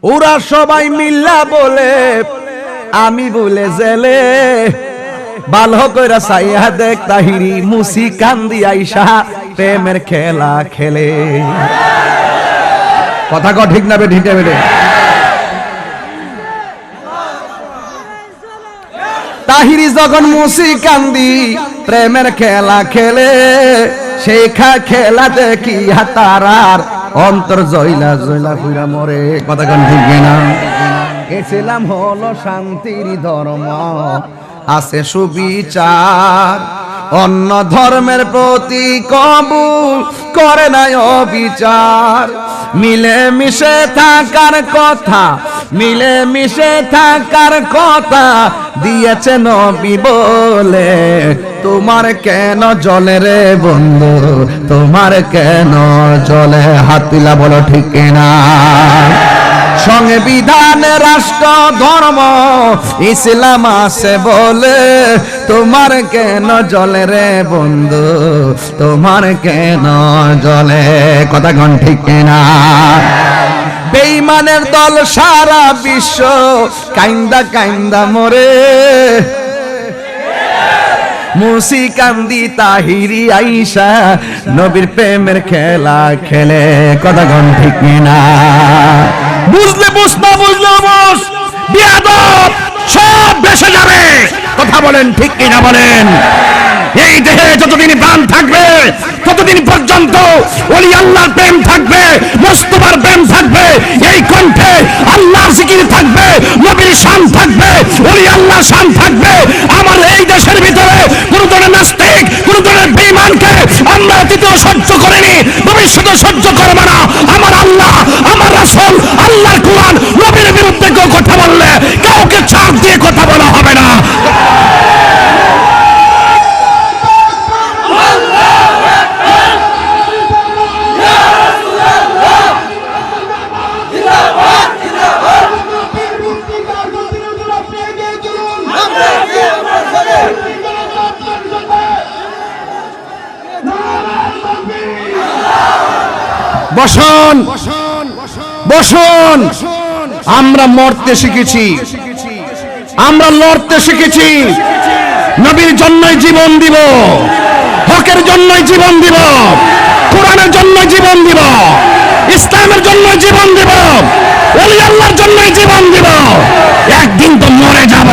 ওরা সবাই মিল্লা বলে আমি বলে জেলে ভালো কইরা সাইয়া দেখ তাহিরি মুসি কান্দি আইসা প্রেমের খেলা খেলে। কথা কও ঠিক না বে ঠিক বে? তাহিরি যখন মুসি কান্দি প্রেমের খেলা খেলে, সেই খেলা দেখি তারার অন্তর জয়লা জয়লা ফুরা মরে। কথা কোন ঠিক না? ইসলাম হলো শান্তির ধর্ম, আছে সুবিচার, অন্য ধর্মের প্রতি কবুল করে নাই অবিচার। মিলে মিশে থাকার কথা, মিলে মিশে থাকার কথা দিয়েছে নবী বলে। তোমার কেন জলে রে বন্ধু, তোমার কেন জলে? হাত তুলা বলো ঠিক না? সংবিধান রাষ্ট্র ধর্ম ইসলাম আছে বলে, তোমার কেন জলে রে বন্ধু, তোমার কেন জলে? কথা কোন ঠিক না? বেঈমানের দল সারা বিশ্ব কাইন্দা কাইন্দা মরে, মুসি কান্দি তাহিরি আইসা নবীর প্রেমের খেলা খেলে। কথা কোন ঠিক না? বুঝলে বুঝ, না বুঝলে বুঝ, বিয়াদব সব বেঁচে যাবে। কথা বলেন ঠিক কিনা বলেন? এই দেহে যতদিন প্রাণ থাকবে ততদিন পর্যন্ত ওলি আল্লাহর প্রেম থাকবে, মুস্তাফার প্রেম থাকবে, এই কণ্ঠে আল্লাহর জিকির থাকবে, নবীর শান থাকবে, ওলি আল্লাহর শান থাকবে। আমার এই দেশের ভিতরে কোন ধরনের নাস্তিক, কোন ধরনের বেঈমানকে আমরা অতীতেও সহ্য করিনি, ভবিষ্যতে সহ্য করব না। আমার আল্লাহ, আমার রাসূল, আল্লাহর কোরআন, নবীর বিরুদ্ধে কেউ কথা বললে কাউকে ছাড় দিয়ে কথা বলা হবে না। বসুন বসুন, আমরা মরতে শিখেছি, আমরা লড়তে শিখেছি। নবীর জন্যই জীবন দিব, হকের জন্যই জীবন দিব, কোরআনের জন্যই জীবন দিব, ইসলামের জন্যই জীবন দিব, ওলি আল্লাহর জন্যই জীবন দিব। একদিন তো মরে যাব,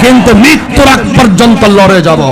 কিন্তু মৃত্যুর আগ পর্যন্ত লড়ে যাব।